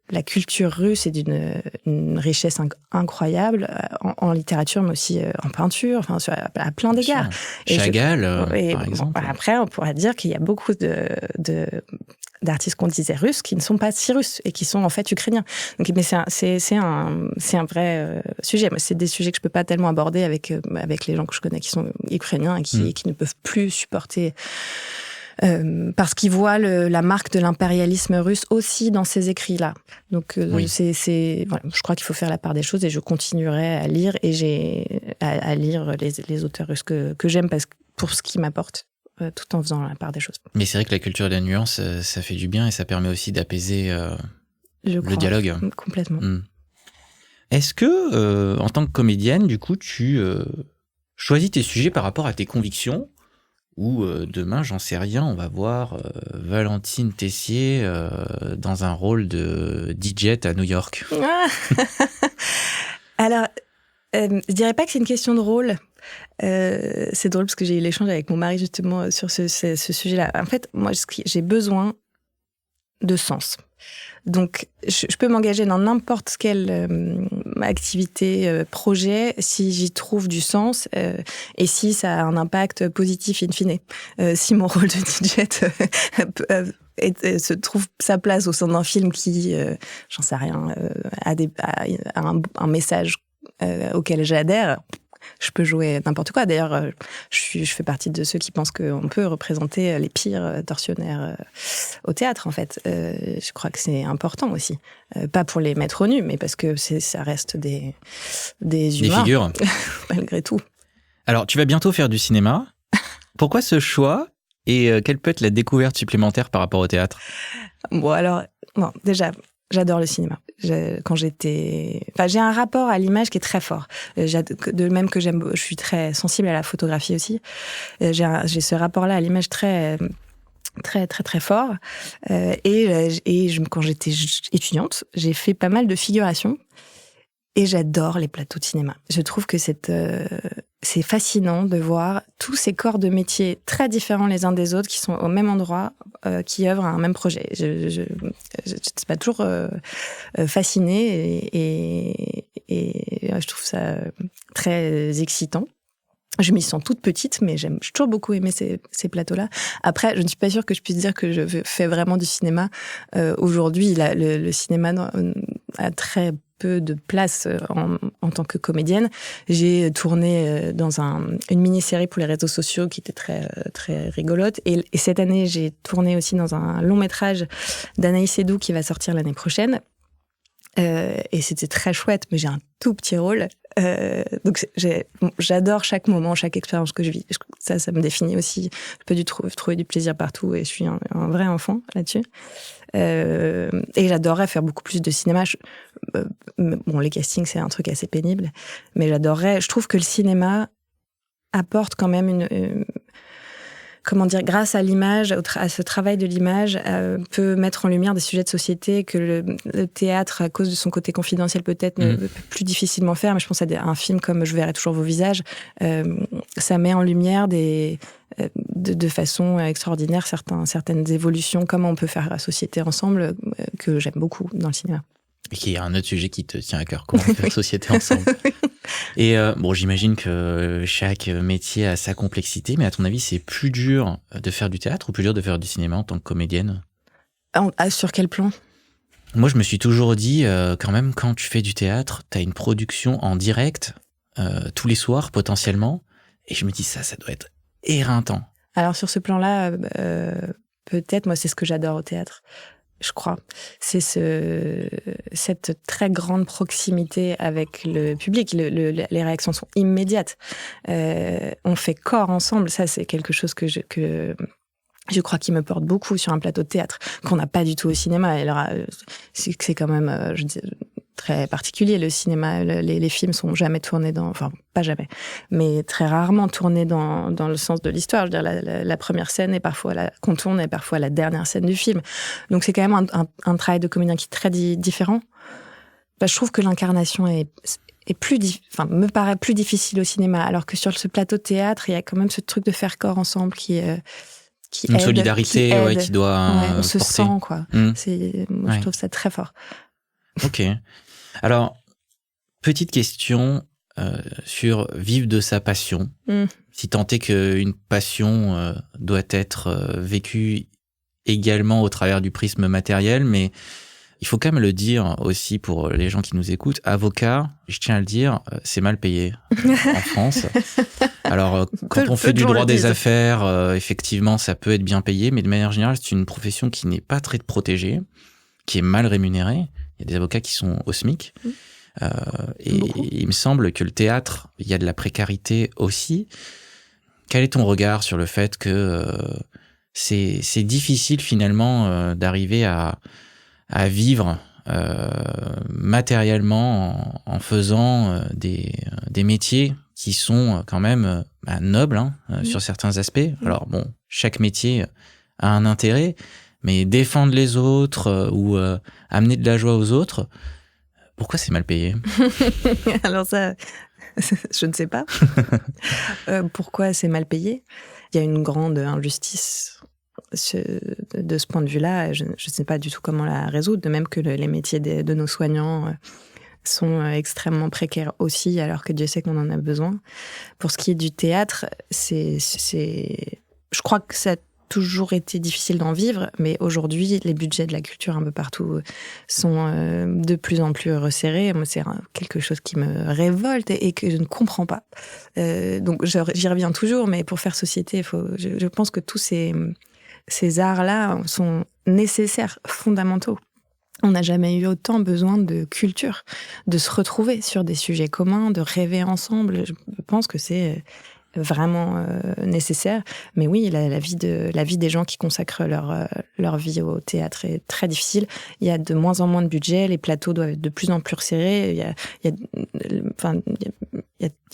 la culture russe est d'une richesse incroyable en littérature, mais aussi en peinture, enfin à plein d'égards. Chagall, par exemple. Après, on pourrait dire qu'il y a beaucoup d'artistes qu'on disait russes qui ne sont pas si russes et qui sont en fait ukrainiens. Donc, mais c'est un vrai sujet. C'est des sujets que je peux pas tellement aborder avec les gens que je connais qui sont ukrainiens et qui ne peuvent plus supporter. Parce qu'ils voient la marque de l'impérialisme russe aussi dans ces écrits-là. Donc, voilà, je crois qu'il faut faire la part des choses et je continuerai à lire à lire les auteurs russes que j'aime pour ce qu'ils m'apportent, tout en faisant la part des choses. Mais c'est vrai que la culture de la nuance, ça fait du bien et ça permet aussi d'apaiser le dialogue. Complètement. Est-ce que, en tant que comédienne, du coup, tu choisis tes sujets par rapport à tes convictions ? Ou demain, j'en sais rien, on va voir Valentine Tessier dans un rôle de DJ à New York. Alors, je dirais pas que c'est une question de rôle. C'est drôle parce que j'ai eu l'échange avec mon mari justement sur ce sujet-là. En fait, moi, j'ai besoin de sens. Donc, je peux m'engager dans n'importe quelle activité, projet, si j'y trouve du sens et si ça a un impact positif in fine. Si mon rôle de DJ se trouve sa place au sein d'un film qui, j'en sais rien, a un message auquel j'adhère, je peux jouer n'importe quoi. D'ailleurs, je fais partie de ceux qui pensent qu'on peut représenter les pires tortionnaires au théâtre, en fait. Je crois que c'est important aussi. Pas pour les mettre au nu, mais parce que ça reste des humains. Des figures. Malgré tout. Alors, tu vas bientôt faire du cinéma. Pourquoi ce choix et quelle peut être la découverte supplémentaire par rapport au théâtre ? Déjà, j'adore le cinéma. J'ai un rapport à l'image qui est très fort. De même que je suis très sensible à la photographie aussi. J'ai ce rapport-là à l'image très, très, très, très fort. Quand j'étais étudiante, j'ai fait pas mal de figuration. Et j'adore les plateaux de cinéma. Je trouve que c'est fascinant de voir tous ces corps de métiers très différents les uns des autres qui sont au même endroit, qui œuvrent à un même projet. Je suis pas toujours fascinée et je trouve ça très excitant. Je m'y sens toute petite, mais j'ai toujours beaucoup aimé ces plateaux-là. Après, je ne suis pas sûre que je puisse dire que je fais vraiment du cinéma. Aujourd'hui, le cinéma a très peu de place en tant que comédienne. J'ai tourné dans une mini-série pour les réseaux sociaux qui était très, très rigolote. Et cette année, j'ai tourné aussi dans un long-métrage d'Anaïs Sédou qui va sortir l'année prochaine. Et c'était très chouette, mais j'ai un tout petit rôle. Donc j'adore chaque moment, chaque expérience que je vis. Ça me définit aussi. Je peux trouver du plaisir partout et je suis un vrai enfant là-dessus. Et j'adorerais faire beaucoup plus de cinéma. Les castings, c'est un truc assez pénible, mais j'adorerais. Je trouve que le cinéma apporte quand même grâce à l'image, à ce travail de l'image, peut mettre en lumière des sujets de société que le théâtre, à cause de son côté confidentiel, peut-être ne peut plus difficilement faire. Mais je pense à un film comme Je verrai toujours vos visages. Ça met en lumière de façon extraordinaire certaines évolutions, comment on peut faire la société ensemble, que j'aime beaucoup dans le cinéma. Et qui est un autre sujet qui te tient à cœur, comment faire société ensemble. Et j'imagine que chaque métier a sa complexité, mais à ton avis, c'est plus dur de faire du théâtre ou plus dur de faire du cinéma en tant que comédienne ? Sur quel plan ? Moi, je me suis toujours dit, quand même, quand tu fais du théâtre, t'as une production en direct, tous les soirs, potentiellement, et je me dis, ça doit être éreintant. Alors sur ce plan-là, peut-être, moi c'est ce que j'adore au théâtre, je crois. C'est cette très grande proximité avec le public. Les réactions sont immédiates. On fait corps ensemble. Ça, c'est quelque chose que je crois qu'il me porte beaucoup sur un plateau de théâtre, qu'on n'a pas du tout au cinéma. Alors, c'est quand même, très particulier. Le cinéma, les films sont jamais tournés enfin, pas jamais, mais très rarement tournés dans le sens de l'histoire. Je veux dire, la première scène est parfois qu'on tourne est parfois la dernière scène du film. Donc, c'est quand même un travail de comédien qui est très différent. Je trouve que l'incarnation me paraît plus difficile au cinéma, alors que sur ce plateau de théâtre, il y a quand même ce truc de faire corps ensemble qui une solidarité qui doit on se porter. sent, quoi. Moi, je trouve ça très fort. Ok. Alors, petite question sur vivre de sa passion. Si tant est qu'une passion doit être vécue également au travers du prisme matériel, mais il faut quand même le dire aussi pour les gens qui nous écoutent, avocat, je tiens à le dire, c'est mal payé en France. Alors, quand on fait du droit des affaires, effectivement, ça peut être bien payé, mais de manière générale, c'est une profession qui n'est pas très protégée, qui est mal rémunérée. Il y a des avocats qui sont au SMIC. Et il me semble que le théâtre, il y a de la précarité aussi. Quel est ton regard sur le fait que c'est difficile finalement d'arriver à vivre matériellement en faisant des métiers qui sont quand même nobles sur certains aspects. Alors bon, chaque métier a un intérêt, mais défendre les autres ou amener de la joie aux autres, pourquoi c'est mal payé? Alors ça, je ne sais pas. Pourquoi c'est mal payé? Il y a une grande injustice de ce point de vue-là. Je ne sais pas du tout comment la résoudre, de même que les métiers de nos soignants sont extrêmement précaires aussi, alors que Dieu sait qu'on en a besoin. Pour ce qui est du théâtre, je crois que ça a toujours été difficile d'en vivre, mais aujourd'hui, les budgets de la culture un peu partout sont de plus en plus resserrés. Moi, c'est quelque chose qui me révolte et que je ne comprends pas. Donc, j'y reviens toujours, mais pour faire société, je pense que tous ces arts-là sont nécessaires, fondamentaux. On n'a jamais eu autant besoin de culture, de se retrouver sur des sujets communs, de rêver ensemble. Je pense que c'est vraiment nécessaire. Mais oui, la vie des gens qui consacrent leur vie au théâtre est très difficile. Il y a de moins en moins de budget, les plateaux doivent être de plus en plus resserrés. Il y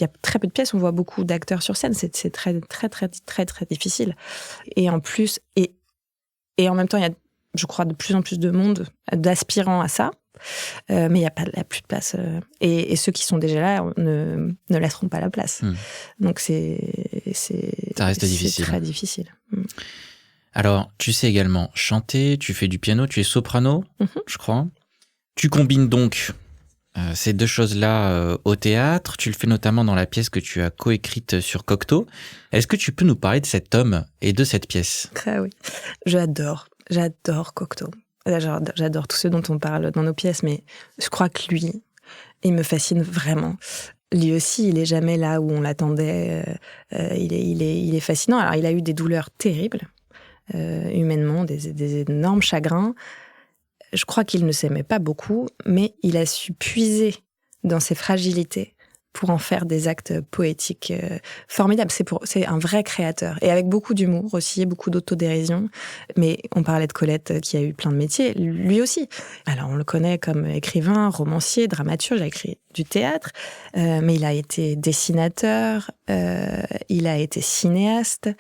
a très peu de pièces, on voit beaucoup d'acteurs sur scène. C'est très, très, très, très, très difficile. Et en plus, et en même temps, il y a, je crois, de plus en plus de monde d'aspirants à ça. Mais il n'y a plus de place. Et ceux qui sont déjà là ne laisseront pas la place. Donc ça reste difficile. C'est très difficile. Alors, tu sais également chanter, tu fais du piano, tu es soprano, je crois. Tu combines donc ces deux choses-là au théâtre. Tu le fais notamment dans la pièce que tu as coécrite sur Cocteau. Est-ce que tu peux nous parler de cet homme et de cette pièce? Ah oui, j'adore Cocteau. J'adore tout ce dont on parle dans nos pièces, mais je crois que lui, il me fascine vraiment. Lui aussi, il est jamais là où on l'attendait. Il est fascinant. Alors, il a eu des douleurs terribles, humainement, des énormes chagrins. Je crois qu'il ne s'aimait pas beaucoup, mais il a su puiser dans ses fragilités pour en faire des actes poétiques formidables. C'est un vrai créateur. Et avec beaucoup d'humour aussi, beaucoup d'autodérision. Mais on parlait de Colette qui a eu plein de métiers, lui aussi. Alors on le connaît comme écrivain, romancier, dramaturge, il a écrit du théâtre, mais il a été dessinateur, il a été cinéaste,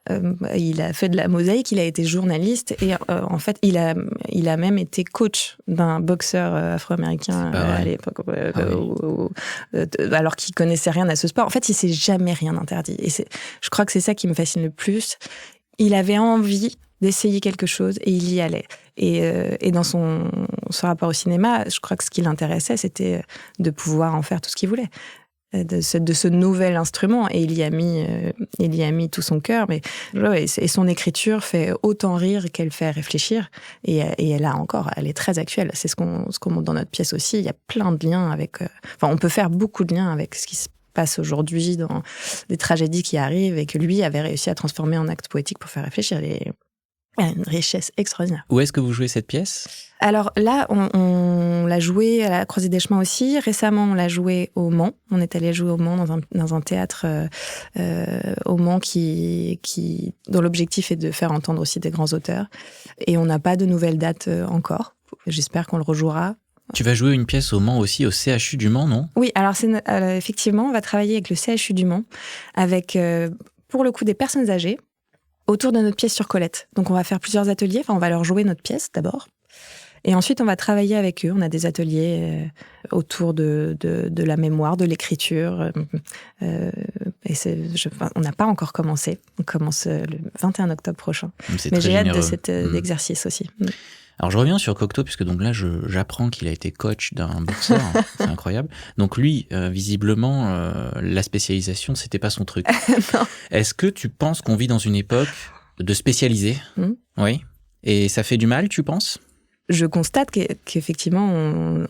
il a fait de la mosaïque, il a été journaliste et en fait il a même été coach d'un boxeur afro-américain à l'époque alors qu'il connaissait rien à ce sport. En fait, il s'est jamais rien interdit et je crois que c'est ça qui me fascine le plus. Il avait envie d'essayer quelque chose et il y allait. Et dans son rapport au cinéma, je crois que ce qui l'intéressait, c'était de pouvoir en faire tout ce qu'il voulait. De ce nouvel instrument, et il y a mis tout son cœur, mais et son écriture fait autant rire qu'elle fait réfléchir, et elle est très actuelle. C'est ce qu'on montre dans notre pièce aussi. Il y a plein de liens avec, on peut faire beaucoup de liens avec ce qui se passe aujourd'hui dans des tragédies qui arrivent et que lui avait réussi à transformer en acte poétique pour faire réfléchir. Il a une richesse extraordinaire. Où est-ce que vous jouez cette pièce ? Alors là, on l'a joué à la Croisée des Chemins aussi. Récemment, on l'a joué au Mans. On est allé jouer au Mans dans un théâtre au Mans dont l'objectif est de faire entendre aussi des grands auteurs. Et on n'a pas de nouvelles dates encore. J'espère qu'on le rejouera. Tu vas jouer une pièce au Mans aussi, au CHU du Mans, non ? Oui, alors effectivement, on va travailler avec le CHU du Mans, avec pour le coup des personnes âgées, autour de notre pièce sur Colette. Donc on va faire plusieurs ateliers, on va leur jouer notre pièce d'abord. Et ensuite, on va travailler avec eux. On a des ateliers autour de la mémoire, de l'écriture. On n'a pas encore commencé. On commence le 21 octobre prochain. Mais j'ai hâte de cet exercice aussi. Alors je reviens sur Cocteau, puisque donc là j'apprends qu'il a été coach d'un boxeur, c'est incroyable. Donc lui, visiblement, la spécialisation, c'était pas son truc. Non. Est-ce que tu penses qu'on vit dans une époque de spécialisés ? Oui. Et ça fait du mal, tu penses ? Je constate qu'effectivement,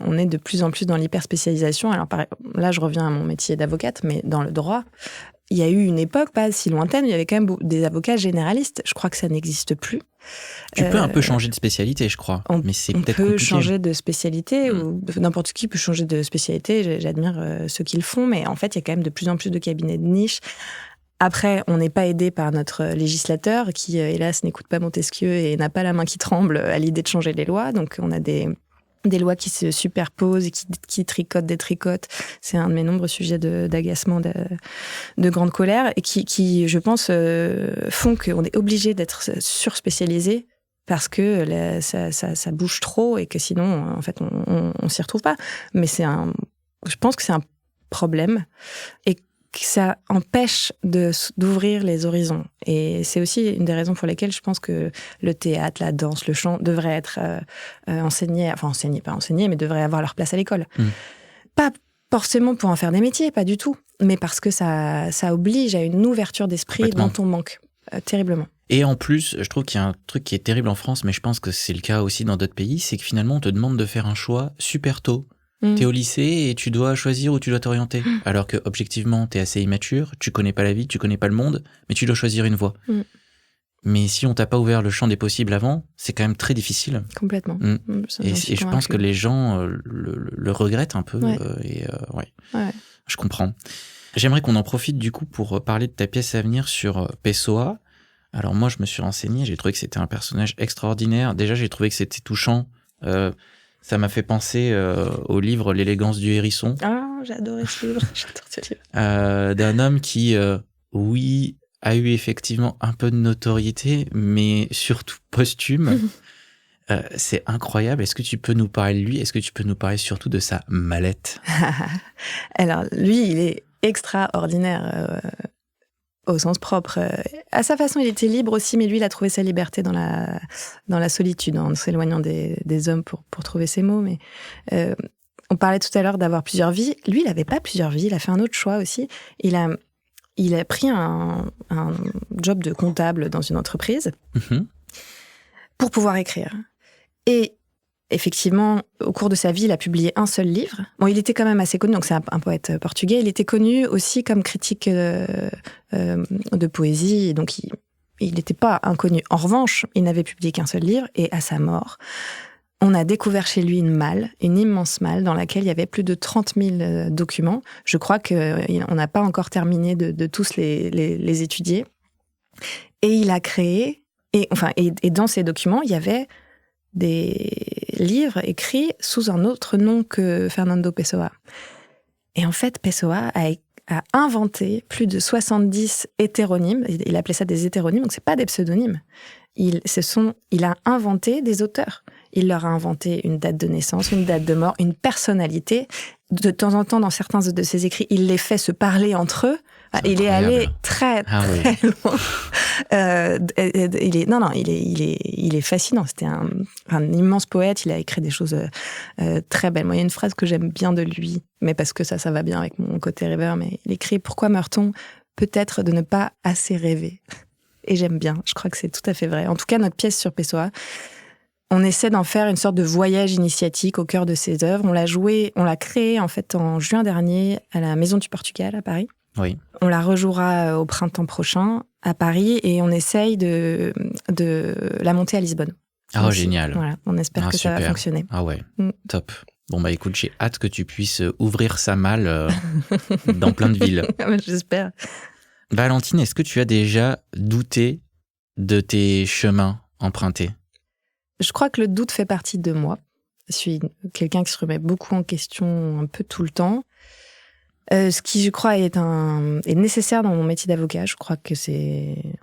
on est de plus en plus dans l'hyperspécialisation. Alors là, je reviens à mon métier d'avocate, mais dans le droit, il y a eu une époque pas si lointaine, il y avait quand même des avocats généralistes. Je crois que ça n'existe plus. Tu peux un peu changer de spécialité, je crois, mais c'est peut-être compliqué. On peut changer de spécialité, ou n'importe qui peut changer de spécialité. J'admire ceux qui le font, mais en fait, il y a quand même de plus en plus de cabinets de niche. Après, on n'est pas aidé par notre législateur qui, hélas, n'écoute pas Montesquieu et n'a pas la main qui tremble à l'idée de changer les lois. Donc, on a des lois qui se superposent et qui tricotent, détricotent. C'est un de mes nombreux sujets d'agacement, de grande colère, et qui je pense, font qu'on est obligé d'être surspécialisé parce que ça bouge trop et que sinon, en fait, on s'y retrouve pas. Mais je pense que c'est un problème et que ça empêche d'ouvrir les horizons. Et c'est aussi une des raisons pour lesquelles je pense que le théâtre, la danse, le chant devraient être enseignés, mais devraient avoir leur place à l'école. Pas forcément pour en faire des métiers, pas du tout, mais parce que ça oblige à une ouverture d'esprit dont on manque terriblement. Et en plus, je trouve qu'il y a un truc qui est terrible en France, mais je pense que c'est le cas aussi dans d'autres pays, c'est que finalement, on te demande de faire un choix super tôt. T'es au lycée et tu dois choisir où tu dois t'orienter. Alors que, objectivement, t'es assez immature, tu connais pas la vie, tu connais pas le monde, mais tu dois choisir une voie. Mais si on t'a pas ouvert le champ des possibles avant, c'est quand même très difficile. Complètement. Et je pense que les gens le regrettent un peu. Ouais. Je comprends. J'aimerais qu'on en profite du coup pour parler de ta pièce à venir sur Pessoa. Alors moi, je me suis renseigné, j'ai trouvé que c'était un personnage extraordinaire. Déjà, j'ai trouvé que c'était touchant. Ça m'a fait penser au livre L'élégance du hérisson. Ah, j'ai adoré ce livre. J'adore ce livre. D'un homme qui, oui, a eu effectivement un peu de notoriété, mais surtout posthume. C'est incroyable. Est-ce que tu peux nous parler de lui ? Est-ce que tu peux nous parler surtout de sa mallette ? Alors, lui, il est extraordinaire au sens propre. À sa façon, il était libre aussi, mais lui, il a trouvé sa liberté dans la solitude, en s'éloignant des hommes pour trouver ses mots. Mais on parlait tout à l'heure d'avoir plusieurs vies. Lui, il n'avait pas plusieurs vies. Il a fait un autre choix aussi. Il a pris un job de comptable dans une entreprise pour pouvoir écrire. Et effectivement, au cours de sa vie, il a publié un seul livre. Bon, il était quand même assez connu, donc c'est un poète portugais. Il était connu aussi comme critique de poésie, et donc il n'était pas inconnu. En revanche, il n'avait publié qu'un seul livre, et à sa mort, on a découvert chez lui une immense malle, dans laquelle il y avait plus de 30 000 documents. Je crois qu'on n'a pas encore terminé de tous les étudier. Et il a créé, et dans ces documents, il y avait des livres écrits sous un autre nom que Fernando Pessoa. Et en fait, Pessoa a inventé plus de 70 hétéronymes. Il appelait ça des hétéronymes, donc c'est pas des pseudonymes. Il a inventé des auteurs. Il leur a inventé une date de naissance, une date de mort, une personnalité. De temps en temps, dans certains de ses écrits, il les fait se parler entre eux. Il est allé très loin. Il est fascinant. C'était un immense poète. Il a écrit des choses très belles. Moi, il y a une phrase que j'aime bien de lui, mais parce que ça va bien avec mon côté rêveur. Mais il écrit: pourquoi meurt-on ? Peut-être de ne pas assez rêver. Et j'aime bien. Je crois que c'est tout à fait vrai. En tout cas, notre pièce sur Pessoa, on essaie d'en faire une sorte de voyage initiatique au cœur de ses œuvres. On l'a créé en fait en juin dernier à la Maison du Portugal à Paris. Oui. On la rejouera au printemps prochain à Paris et on essaye de la monter à Lisbonne. Ah, génial. Voilà, on espère que super. Ça va fonctionner. Ah ouais, top. Bon, bah écoute, j'ai hâte que tu puisses ouvrir sa malle dans plein de villes. J'espère. Valentine, est-ce que tu as déjà douté de tes chemins empruntés ? Je crois que le doute fait partie de moi. Je suis quelqu'un qui se remet beaucoup en question un peu tout le temps. Ce qui, je crois, est nécessaire dans mon métier d'avocat. Je crois que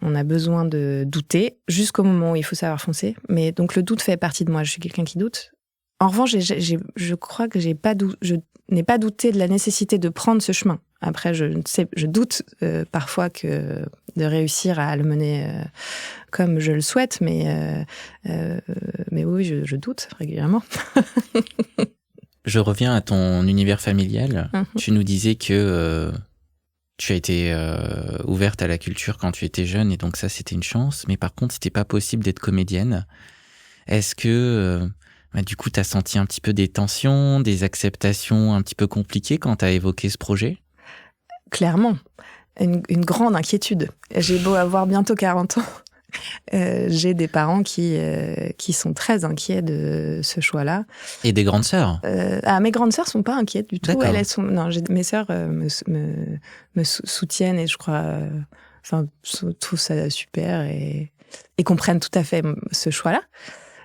on a besoin de douter jusqu'au moment où il faut savoir foncer. Mais donc, le doute fait partie de moi. Je suis quelqu'un qui doute. En revanche, je crois que je n'ai pas douté de la nécessité de prendre ce chemin. Après, je doute parfois de réussir à le mener comme je le souhaite, mais oui, je doute régulièrement. Je reviens à ton univers familial. Tu nous disais que tu as été ouverte à la culture quand tu étais jeune, et donc ça, c'était une chance. Mais par contre, c'était pas possible d'être comédienne. Est-ce que, du coup, tu as senti un petit peu des tensions, des acceptations un petit peu compliquées quand tu as évoqué ce projet ? Clairement. Une grande inquiétude. J'ai beau avoir bientôt 40 ans. J'ai des parents qui sont très inquiets de ce choix-là. Et des grandes sœurs ? Mes grandes sœurs sont pas inquiètes du tout. D'accord. Mes sœurs me soutiennent et je crois, trouvent ça super et comprennent tout à fait ce choix-là.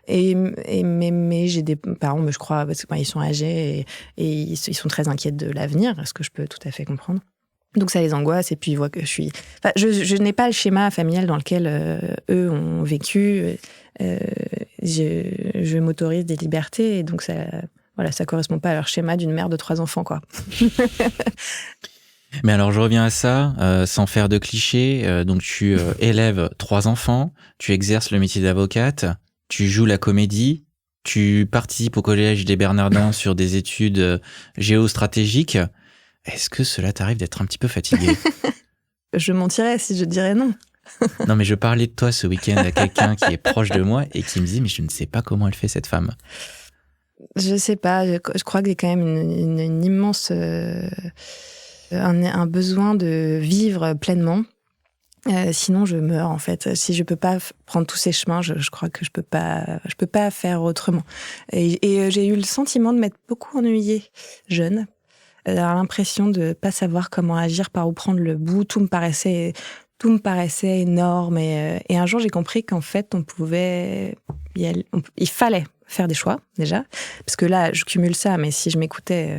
Mais j'ai des parents, je crois, parce qu'ils sont âgés et ils sont très inquiets de l'avenir, ce que je peux tout à fait comprendre. Donc ça les angoisse et puis ils voient que je suis... je n'ai pas le schéma familial dans lequel eux ont vécu. Je m'autorise des libertés et donc ça correspond pas à leur schéma d'une mère de 3 enfants, quoi. Mais alors je reviens à ça, sans faire de clichés. Donc tu élèves 3 enfants, tu exerces le métier d'avocate, tu joues la comédie, tu participes au Collège des Bernardins sur des études géostratégiques. Est-ce que cela t'arrive d'être un petit peu fatigué ? Je mentirais si je dirais non. Non, mais je parlais de toi ce week-end à quelqu'un qui est proche de moi et qui me dit « Mais je ne sais pas comment elle fait, cette femme. » Je sais pas, je crois que j'ai quand même une immense... un besoin de vivre pleinement. Sinon, je meurs, en fait. Si je peux pas prendre tous ces chemins, je crois que je peux pas faire autrement. Et j'ai eu le sentiment de m'être beaucoup ennuyée jeune. D'avoir l'impression de pas savoir comment agir, par où prendre le bout. Tout me paraissait énorme. Et un jour, j'ai compris qu'en fait, il fallait faire des choix, déjà. Parce que là, je cumule ça, mais si je m'écoutais,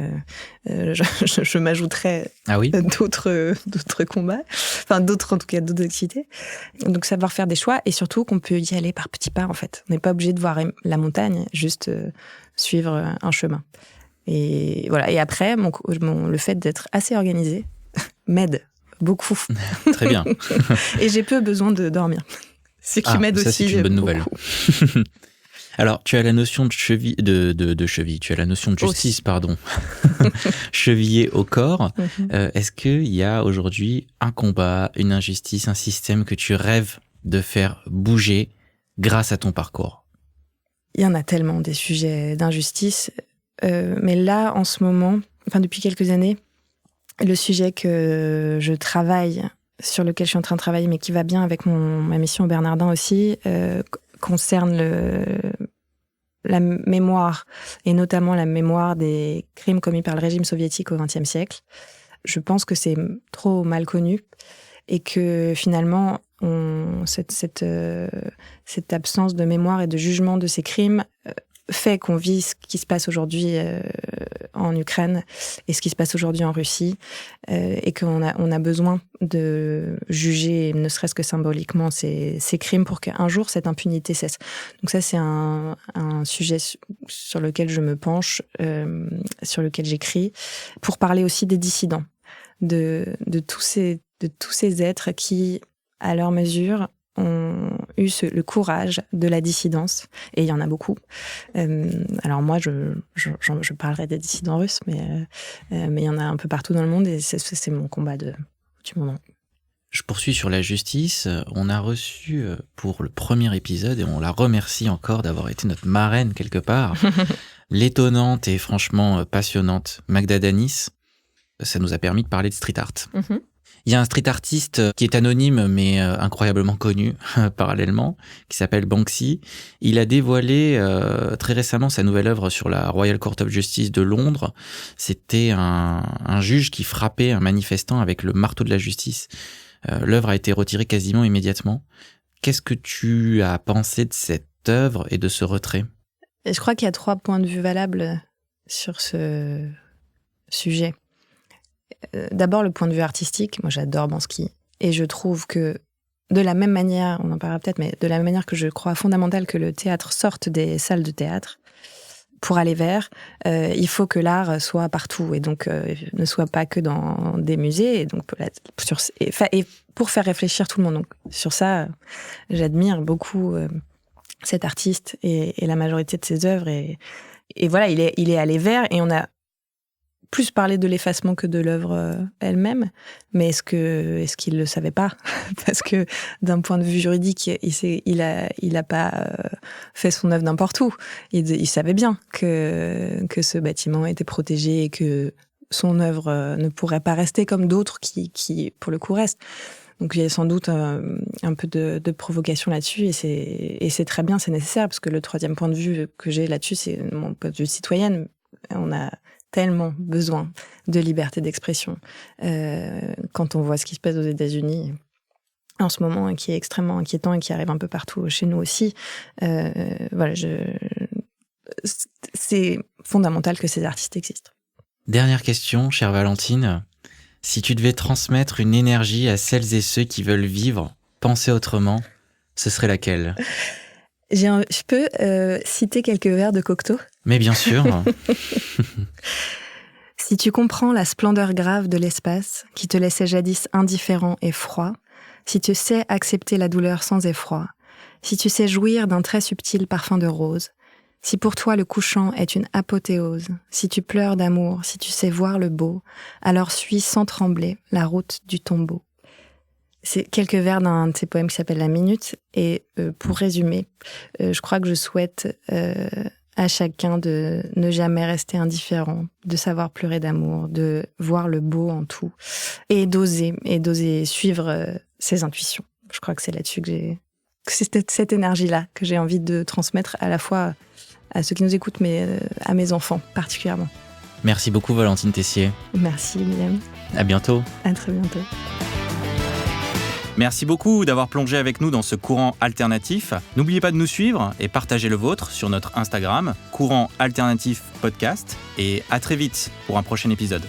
je m'ajouterais d'autres combats. Enfin, d'autres activités. Donc, savoir faire des choix et surtout qu'on peut y aller par petits pas, en fait. On n'est pas obligé de voir la montagne, juste suivre un chemin. Et voilà. Et après, le fait d'être assez organisée m'aide beaucoup. Très bien. Et j'ai peu besoin de dormir. Ce qui m'aide ça, aussi. C'est une bonne beaucoup. Nouvelle. Alors, tu as la notion de cheville, tu as la notion de justice, aussi. Pardon. Chevillée au corps. Est-ce qu'il y a aujourd'hui un combat, une injustice, un système que tu rêves de faire bouger grâce à ton parcours ? Il y en a tellement des sujets d'injustice. Mais là, en ce moment, depuis quelques années, le sujet que je travaille, sur lequel je suis en train de travailler, mais qui va bien avec ma mission au Bernardin aussi, concerne la mémoire, et notamment la mémoire des crimes commis par le régime soviétique au XXe siècle. Je pense que c'est trop mal connu et que finalement, cette absence de mémoire et de jugement de ces crimes fait qu'on vit ce qui se passe aujourd'hui en Ukraine et ce qui se passe aujourd'hui en Russie et qu'on a besoin de juger, ne serait-ce que symboliquement, ces crimes pour qu'un jour cette impunité cesse. Donc ça, c'est un sujet sur lequel je me penche, sur lequel j'écris, pour parler aussi des dissidents, de tous ces êtres qui, à leur mesure, ont eu le courage de la dissidence, et il y en a beaucoup. Alors moi, je parlerai des dissidents russes, mais il y en a un peu partout dans le monde, et c'est mon combat du moment. Je poursuis sur la justice. On a reçu pour le premier épisode, et on la remercie encore d'avoir été notre marraine quelque part, l'étonnante et franchement passionnante Magda Danis. Ça nous a permis de parler de street art. Mhm. Il y a un street artiste qui est anonyme mais incroyablement connu parallèlement, qui s'appelle Banksy. Il a dévoilé très récemment sa nouvelle œuvre sur la Royal Court of Justice de Londres. C'était un juge qui frappait un manifestant avec le marteau de la justice. L'œuvre a été retirée quasiment immédiatement. Qu'est-ce que tu as pensé de cette œuvre et de ce retrait ? Et je crois qu'il y a 3 points de vue valables sur ce sujet. D'abord, le point de vue artistique. Moi, j'adore Banksy. Et je trouve que, de la même manière, on en parlera peut-être, mais de la même manière que je crois fondamental que le théâtre sorte des salles de théâtre, pour aller vers, il faut que l'art soit partout et donc ne soit pas que dans des musées. Et donc, et pour faire réfléchir tout le monde. Donc, sur ça, j'admire beaucoup cet artiste et la majorité de ses œuvres. Et voilà, il est allé vers, et on a plus parlé de l'effacement que de l'œuvre elle-même. Mais est-ce qu'il le savait pas ? Parce que d'un point de vue juridique, il a pas fait son œuvre n'importe où. Il savait bien que ce bâtiment était protégé et que son œuvre ne pourrait pas rester comme d'autres qui pour le coup restent. Donc il y a sans doute un peu de provocation là-dessus, et c'est très bien, c'est nécessaire, parce que le 3e point de vue que j'ai là-dessus, c'est mon point de vue citoyenne. On a tellement besoin de liberté d'expression quand on voit ce qui se passe aux États-Unis en ce moment, qui est extrêmement inquiétant et qui arrive un peu partout chez nous aussi. Voilà, c'est fondamental que ces artistes existent. Dernière question, chère Valentine. Si tu devais transmettre une énergie à celles et ceux qui veulent vivre, penser autrement, ce serait laquelle ? Je peux citer quelques vers de Cocteau ? Mais bien sûr. Si tu comprends la splendeur grave de l'espace, qui te laissait jadis indifférent et froid, si tu sais accepter la douleur sans effroi, si tu sais jouir d'un très subtil parfum de rose, si pour toi le couchant est une apothéose, si tu pleures d'amour, si tu sais voir le beau, alors suis sans trembler la route du tombeau. C'est quelques vers d'un de ses poèmes qui s'appelle La Minute. Et pour résumer, je crois que je souhaite à chacun de ne jamais rester indifférent, de savoir pleurer d'amour, de voir le beau en tout, et d'oser suivre ses intuitions. Je crois que c'est là-dessus que c'est cette énergie-là que j'ai envie de transmettre à la fois à ceux qui nous écoutent, mais à mes enfants particulièrement. Merci beaucoup Valentine Tessier. Merci Liam. À bientôt. À très bientôt. Merci beaucoup d'avoir plongé avec nous dans ce courant alternatif. N'oubliez pas de nous suivre et partager le vôtre sur notre Instagram, Courant Alternatif Podcast. Et à très vite pour un prochain épisode.